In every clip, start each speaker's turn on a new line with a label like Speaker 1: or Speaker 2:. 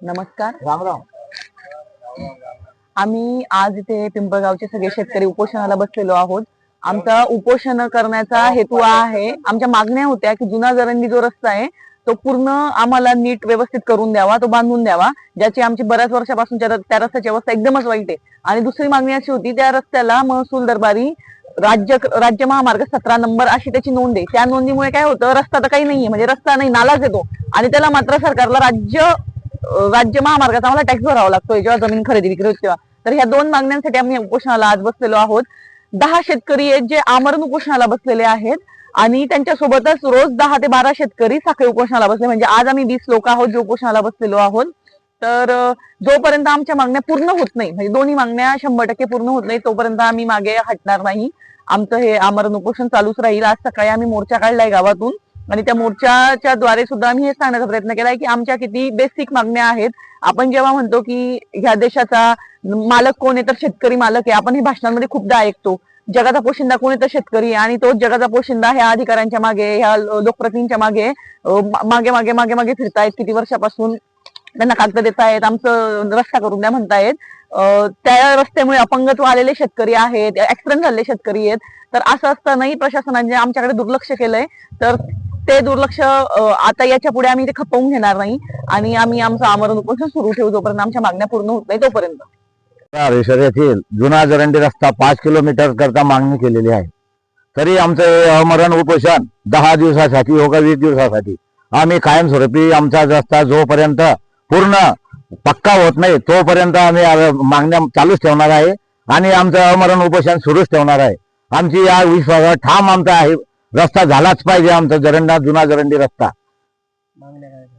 Speaker 1: नमस्कार.
Speaker 2: राम राम.
Speaker 1: आम्ही आज इथे पिंपळगावचे सगळे शेतकरी उपोषणाला बसलेलो आहोत. आमचा उपोषण करण्याचा हेतू आहे, आमच्या मागण्या होत्या की जुना जरंगी जो रस्ता आहे तो पूर्ण आम्हाला नीट व्यवस्थित करून द्यावा, तो बांधून द्यावा, ज्याची आमची बऱ्याच वर्षापासून त्या रस्त्याची अवस्था एकदमच वाईट आहे. आणि दुसरी मागणी अशी होती, त्या रस्त्याला महसूल दरबारी राज्य महामार्ग 17 नंबर अशी त्याची नोंद आहे. त्या नोंदीमुळे काय होतं, रस्ता तर काही नाहीये, म्हणजे रस्ता नाही, नालाच येतो आणि त्याला मात्र सरकारला राज्य महामार्गाचा आम्हाला टॅक्स भरावा लागतोय जेव्हा जमीन खरेदी विक्री होते तेव्हा. तर ह्या दोन मागण्यांसाठी आम्ही उपोषणाला आज बसलेलो आहोत. 10 शेतकरी आहेत जे आमरण उपोषणाला बसलेले आहेत आणि त्यांच्यासोबतच रोज 10 ते 12 शेतकरी साखळी उपोषणाला बसले, म्हणजे आज आम्ही 20 लोक आहोत जे उपोषणाला बसलेलो आहोत. तर जोपर्यंत आमच्या मागण्या पूर्ण होत नाही, म्हणजे दोन्ही मागण्या 100% पूर्ण होत नाही, तोपर्यंत आम्ही मागे हटणार नाही. आमचं हे आमरण उपोषण चालूच राहील. आज सकाळी आम्ही मोर्चा काढलाय गावातून आणि त्या मोर्चाच्या द्वारे सुद्धा आम्ही हे सांगण्याचा प्रयत्न केलाय की आमच्या किती बेसिक मागण्या आहेत. आपण जेव्हा म्हणतो की ह्या देशाचा मालक कोण आहे, तर शेतकरी मालक आहे. आपण हे भाषणांमध्ये खूपदा ऐकतो. जगाचा पोशिंदा कोण आहे, तर शेतकरी. आणि तो जगाचा पोशिंदा ह्या अधिकाऱ्यांच्या मागे, ह्या लोकप्रतिनिधींच्या मागे मागे मागे मागे मागे फिरतायत किती वर्षापासून. त्यांना कागद देत आहेत, आमचं रस्ता करून द्या म्हणतायत. त्या रस्त्यामुळे अपंगत्व आलेले शेतकरी आहेत, ऍक्सिडेंट झालेले शेतकरी आहेत. तर असं असतानाही प्रशासनाने आमच्याकडे दुर्लक्ष केलंय. तर ते दुर्लक्ष आता याच्या पुढे आम्ही ते खपवून घेणार नाही आणि आम्ही आमचं आमरण उपोषण सुरू ठेवू जोपर्यंत आमच्या मागण्या पूर्ण होत नाही तोपर्यंत.
Speaker 2: हरेश्वर येथील जुना जरंडी रस्ता 5 किलोमीटर करता मागणी केलेली आहे. तरी आमचं हे आमरण उपोषण 10 दिवसासाठी हो का 20 दिवसासाठी आम्ही कायमस्वरूपी आमचा रस्ता जोपर्यंत पूर्ण पक्का होत नाही तोपर्यंत आम्ही मागण्या चालूच ठेवणार आहे आणि आमचं आमरण उपोषण सुरूच ठेवणार आहे. आमची या विश्वासावर ठाम आमचा आहे, रस्ता झालाच पाहिजे. आमचा जुना जरंडी रस्ता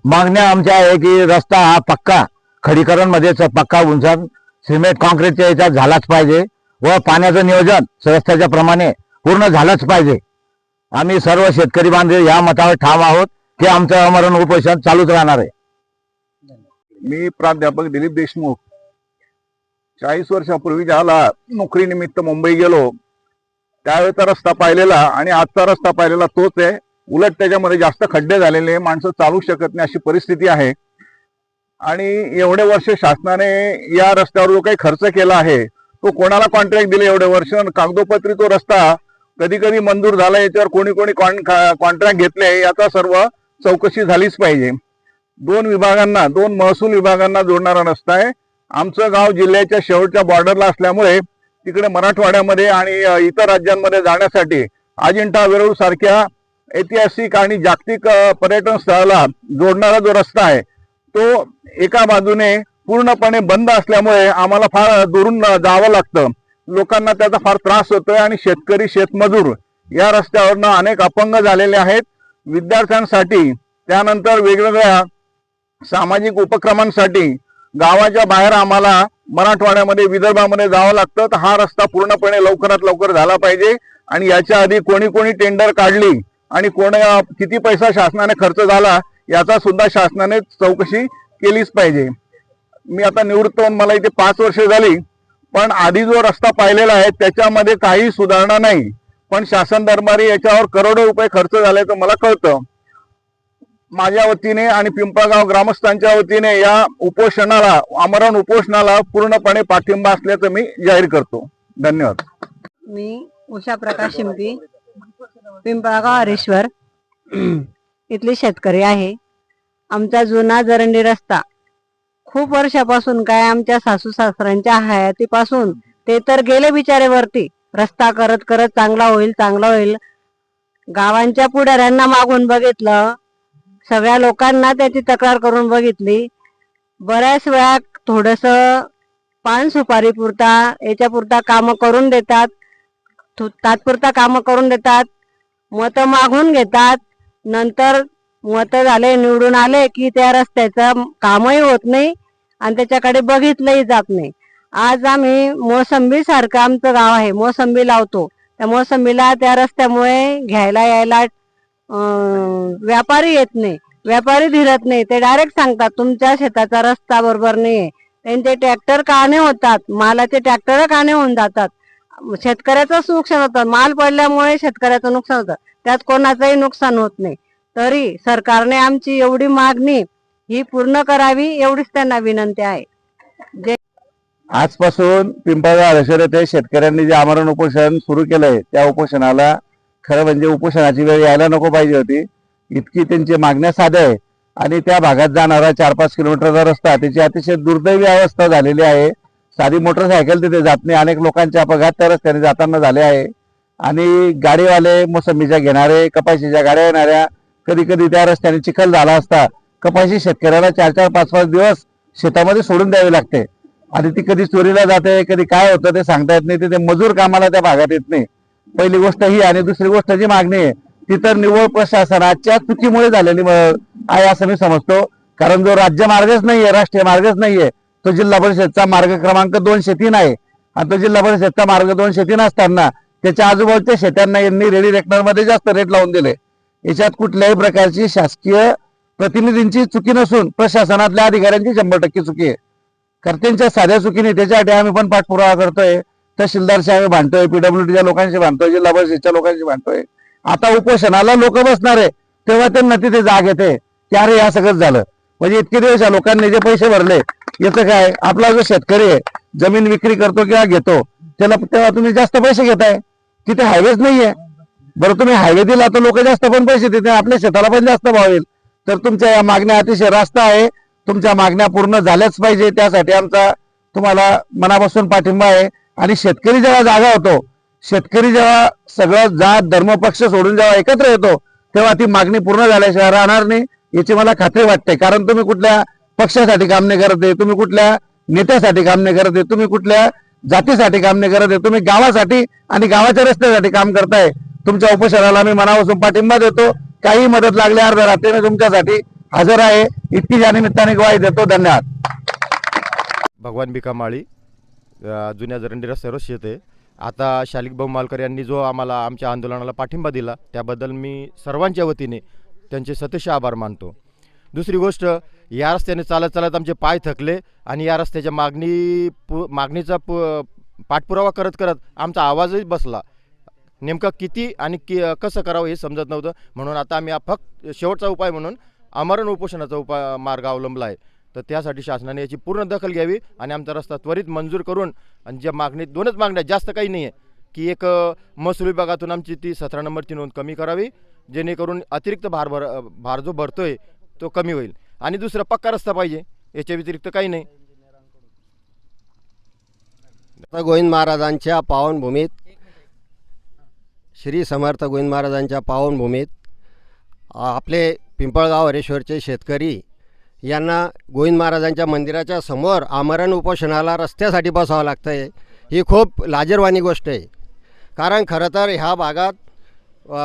Speaker 2: मागण्या आमच्या आहे की रस्ता हा पक्का खडीकरण मध्ये पक्का उंचार सिमेंट कॉन्क्रीटच्या याच्यात झालाच पाहिजे व पाण्याचं नियोजन रस्त्याच्या प्रमाणे पूर्ण झालंच पाहिजे. आम्ही सर्व शेतकरी बांधव या मतावर ठाम आहोत की आमचं आमरण उपोषण चालूच राहणार आहे.
Speaker 3: मी प्राध्यापक दिलीप देशमुख 40 वर्षापूर्वी ज्याला नोकरीनिमित्त मुंबई गेलो त्यावेळेचा रस्ता पाहिलेला आणि आजचा रस्ता पाहिलेला तोच आहे. उलट त्याच्यामध्ये जास्त खड्डे झालेले, माणसं चालू शकत नाही अशी परिस्थिती आहे. आणि एवढे वर्ष शासनाने या रस्त्यावर जो काही खर्च केला आहे तो कोणाला कॉन्ट्रॅक्ट दिले एवढे वर्ष, कागदोपत्री तो रस्ता कधी कधी मंजूर झाला, याच्यावर कोणी कोणी कॉन्ट्रॅक्ट घेतले याचा सर्व चौकशी झालीच पाहिजे. 2 विभागांना, 2 महसूल विभागांना जोडणारा रस्ता आहे. आमचं गाव जिल्ह्याच्या शेवटच्या बॉर्डरला असल्यामुळे तिकडे मराठवाड्यामध्ये आणि इतर राज्यांमध्ये जाण्यासाठी अजिंठा वेरूळ सारख्या ऐतिहासिक आणि जागतिक पर्यटन स्थळाला जोडणारा जो रस्ता आहे तो एका बाजूने पूर्णपणे बंद असल्यामुळे आम्हाला फार दुरून जावं लागतं. लोकांना त्याचा फार त्रास होतोय आणि शेतकरी, शेतमजूर या रस्त्यावरनं अनेक अपंग झालेले आहेत. विद्यार्थ्यांसाठी, त्यानंतर वेगवेगळ्या सामाजिक उपक्रमांसाठी गावाच्या बाहेर आम्हाला मराठवाड्यामध्ये, विदर्भामध्ये जावं लागतं. तर हा रस्ता पूर्णपणे लवकरात लवकर झाला पाहिजे आणि याच्या आधी कोणी कोणी टेंडर काढली आणि किती पैसा शासनाने खर्च झाला याचा सुद्धा शासनाने चौकशी केलीच पाहिजे. मी आता निवृत्त होऊन मला इथे 5 वर्ष झाली, पण आधी जो रस्ता पाहिलेला आहे त्याच्यामध्ये काही सुधारणा नाही. पण शासन दरबारी याच्यावर करोडो रुपये खर्च झाल्याचं मला कळतं. माझ्या वतीने आणि पिंपळगाव ग्रामस्थांच्या वतीने या उपोषणाला, आमरण उपोषणाला पूर्णपणे पाठिंबा असल्याचं मी जाहीर करतो. धन्यवाद.
Speaker 4: मी उषा प्रकाश शिंपी, पिंपळगाव हरेश्वर इथली शेतकरी आहे. आमचा जुना जरंडी रस्ता खूप वर्षापासून, काय आमच्या सासू सासऱ्यांच्या हयातीपासून, ते तर गेले बिचारे वरती, रस्ता करत करत चांगला होईल चांगला होईल. गावांच्या पुढाऱ्यांना मागून बघितलं, सगळ्या लोकांना त्याची तक्रार करून बघितली. बऱ्याच वेळा थोडस पान सुपारी पुरता, याच्या पुरता काम करून देतात, तात्पुरता काम करून देतात, मत मागून घेतात. नंतर मत झाले, निवडून आले की त्या रस्त्याचं कामही होत नाही आणि त्याच्याकडे बघितलंही जात नाही. आज आम्ही मोसंबी सारखं आमचं गाव आहे, मोसंबी लावतो. त्या मोसंबीला त्या रस्त्यामुळे घ्यायला यायला व्यापारी येत नाही, व्यापारी धीरत नाही. ते डायरेक्ट सांगतात तुमच्या शेताचा रस्ता बरोबर नाहीये. त्यांचे ट्रॅक्टर काने होतात, मालाचे ट्रॅक्टर काने होऊन जातात. शेतकऱ्याचंच नुकसान होतं, माल पडल्यामुळे शेतकऱ्याचं नुकसान होतं, त्यात कोणाचंही नुकसान होत नाही. तरी सरकारने आमची एवढी मागणी ही पूर्ण करावी एवढीच त्यांना विनंती आहे.
Speaker 2: आजपासून पिंपळगाव हरेश्वर येथे शेतकऱ्यांनी जे आमरण उपोषण सुरू केलंय त्या उपोषणाला खरं म्हणजे उपोषणाची वेळ यायला नको पाहिजे होती. इतकी त्यांची मागण्या साध्या आहे आणि त्या भागात जाणारा 4-5 किलोमीटरचा रस्ता त्याची अतिशय दुर्दैवी अवस्था झालेली आहे. साधी मोटरसायकल तिथे जात नाही. अनेक लोकांचे अपघात त्या रस्त्याने जाताना झाले आहे आणि गाडीवाले मोसंबीच्या घेणारे कपाशीच्या गाड्या येणाऱ्या कधी कधी त्या रस्त्याने चिखल झाला असता कपाशी शेतकऱ्याला 4-4, 5-5 दिवस शेतामध्ये सोडून द्यावी लागते आणि ती कधी चोरीला जाते कधी काय होतं ते सांगता येत नाही. तिथे मजूर कामाला त्या भागात येत नाही. पहिली गोष्ट ही आणि दुसरी गोष्ट जी मागणी आहे ती तर निव्वळ प्रशासनाच्या चुकीमुळे झालेली आहे असं मी समजतो. कारण जो राज्य मार्गच नाहीये, राष्ट्रीय मार्गच नाहीये, तो जिल्हा परिषदचा मार्ग क्रमांक 203 आहे आणि तो जिल्हा परिषदचा मार्ग 203 असताना त्याच्या आजूबाजूच्या शेतांना यांनी रेडी रेकनर मध्ये जास्त रेट लावून दिले. याच्यात कुठल्याही प्रकारची शासकीय प्रतिनिधींची चुकी नसून प्रशासनातल्या अधिकाऱ्यांची 100% चुकी आहे. कर्त्यांच्या साध्या चुकीने त्याच्यासाठी आम्ही पण पाठपुरावा करतोय. तहसीलदारशी आम्ही भांडतोय, पीडब्ल्यूडीच्या लोकांशी भांडतोय, जिल्हा परिषदच्या लोकांशी भांडतोय. आता उपोषणाला लोक बसणार आहे तेव्हा त्यांना तिथे जाग येते की अरे या सगळंच झालं. म्हणजे इतके दिवस या लोकांनी जे पैसे भरले याचं काय. आपला जो शेतकरी आहे जमीन विक्री करतो किंवा घेतो त्याला तेव्हा तुम्ही जास्त पैसे घेताय. तिथे हायवेच नाहीये. बरं तुम्ही हायवे दिला तर लोक जास्त पण पैसे देते, आपल्या शेताला पण जास्त भाव येईल. तर तुमच्या या मागण्या अतिशय रास्त आहे. तुमच्या मागण्या पूर्ण झाल्याच पाहिजे. त्यासाठी आमचा तुम्हाला मनापासून पाठिंबा आहे. आणि शेतकरी जेव्हा जागा होतो, शेतकरी जेव्हा सगळं जात धर्म पक्ष सोडून जेव्हा एकत्र येतो तेव्हा ती मागणी पूर्ण झाल्याशिवाय राहणार नाही याची मला खात्री वाटते. कारण तुम्ही कुठल्या पक्षासाठी काम नाही करत आहे, तुम्ही कुठल्या नेत्यासाठी काम नाही करत आहे, तुम्ही कुठल्या जातीसाठी काम नाही करत आहे, तुम्ही गावासाठी आणि गावाच्या रस्त्यासाठी काम करताय. तुमच्या उपोषणाला मी मनापासून पाठिंबा देतो. काही मदत लागली अर्ध्या रात्री मी तुमच्यासाठी हजर आहे. इतकी या निमित्ताने ग्वाही देतो. धन्यवाद.
Speaker 5: भगवान बिकामाळी जुन्या जरंडी रस्त्यावर शेत. आता शालिक भाऊ मालकर यांनी जो आम्हाला आमच्या आंदोलनाला पाठिंबा दिला त्याबद्दल मी सर्वांच्या वतीने त्यांचे सतेश आभार मानतो. दुसरी गोष्ट, या रस्त्याने चालत चालत आमचे पाय थकले आणि या रस्त्याच्या मागणीचा पाठपुरावा करत करत आमचा आवाजही बसला. नेमकं किती आणि कसं करावं हे समजत नव्हतं. म्हणून आता आम्ही फक्त शेवटचा उपाय म्हणून आमरण उपोषणाचा मार्ग अवलंबला आहे. तर त्यासाठी शासनाने याची पूर्ण दखल घ्यावी आणि आमचा रस्ता त्वरित मंजूर करून आणि ज्या मागणी 2च मागण्या, जास्त काही नाही आहे, की एक महसूल विभागातून आमची ती 17 नंबरची नोंद कमी करावी जेणेकरून अतिरिक्त भार जो भरतोय तो कमी होईल आणि दुसरा पक्का रस्ता पाहिजे. याच्या व्यतिरिक्त काही नाही.
Speaker 6: गोविंद महाराजांच्या पावनभूमीत, श्री समर्थ गोविंद महाराजांच्या पावनभूमीत आपले पिंपळगाव हरेश्वरचे शेतकरी यांना गोविंद महाराजांच्या मंदिराच्या समोर आमरण उपोषणाला रस्त्यासाठी बसावं लागतं आहे. ही खूप लाजिरवाणी गोष्ट आहे. कारण खरं तर ह्या भागात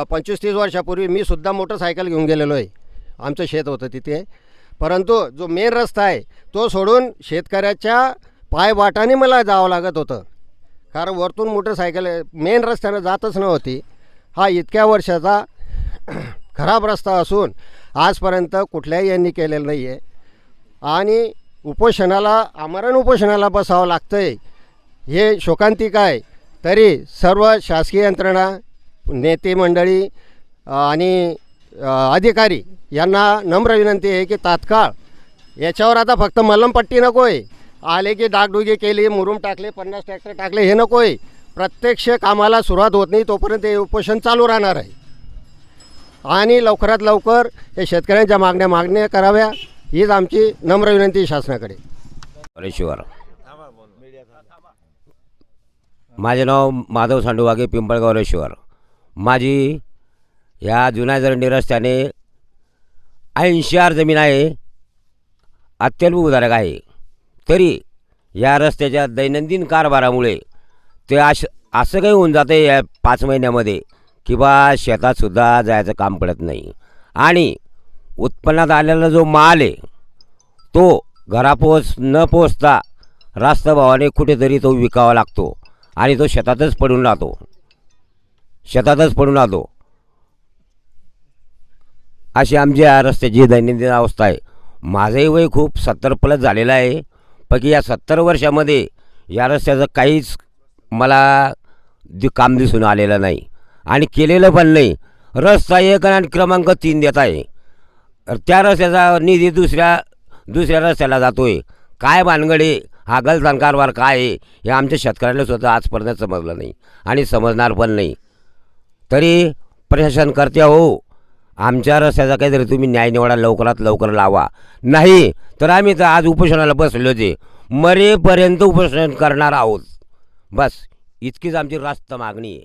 Speaker 6: 25-30 वर्षापूर्वी मी सुद्धा मोटरसायकल घेऊन गेलेलो आहे. आमचं शेत होतं तिथे. परंतु जो मेन रस्ता आहे तो सोडून शेतकऱ्याच्या पायवाटाने मला जावं लागत होतं. कारण वरतून मोटरसायकल मेन रस्त्यानं जातच नव्हती. हा इतक्या वर्षाचा खराब रस्ता असून आजपर्यंत कुठल्याही यांनी केलेलं नाही आहे आणि आमरण उपोषणाला बसावं लागतं आहे. हे शोकांतिक आहे. तरी सर्व शासकीय यंत्रणा, नेते मंडळी आणि अधिकारी यांना नम्र विनंती आहे की तात्काळ याच्यावर आता फक्त मलमपट्टी नको आहे. आले की डागडुगी केली, मुरुम टाकले, 50 ट्रॅक्टर टाकले, हे नको आहे. प्रत्यक्ष कामाला सुरुवात होत नाही तोपर्यंत हे उपोषण चालू राहणार आहे. आणि लवकरात लवकर हे शेतकऱ्यांच्या मागण्या कराव्या हीच आमची नम्र विनंती शासनाकडे.
Speaker 7: हरेश्वर. माझे नाव माधव सांडूवागे, पिंपळगाव हरेश्वर. माझी ह्या जुन्या जरंडी रस्त्याने 80 आर जमीन आहे. अत्यल्प उधारक आहे. तरी या रस्त्याच्या दैनंदिन कारभारामुळे ते असं काही होऊन जातं या 5 महिन्यामध्ये की बा शेतातसुद्धा जायचं काम पडत नाही. आणि उत्पन्नात आलेला जो माल आहे तो घरापोच न पोचता रास्तभावाने कुठेतरी तो विकावा लागतो आणि तो शेतातच पडून राहतो. अशी आमची या रस्त्याची दैनंदिन अवस्था आहे. माझंही वय खूप 70+ झालेलं आहे. पैकी या 70 वर्षामध्ये या रस्त्याचं काहीच मला काम दिसून आलेलं नाही आणि केलेलं पण नाही. रस्ता 1 आणि क्रमांक 3 देत आहे. त्या रस्त्याचा निधी दुसऱ्या दुसऱ्या रस्त्याला जातोय. काय भानगडे, हा गलथान कारभार काय आहे हे आमच्या शेतकऱ्याला स्वतः आजपर्यंत समजलं नाही आणि समजणार पण नाही. तरी प्रशासन करते हो, आमच्या रस्त्याचा काहीतरी तुम्ही न्याय निवाडा लवकरात लवकर लावा. नाही तर आम्ही तर आज उपोषणाला बसलो जे मरेपर्यंत उपोषण करणार आहोत. बस इतकीच आमची रास्त मागणी आहे.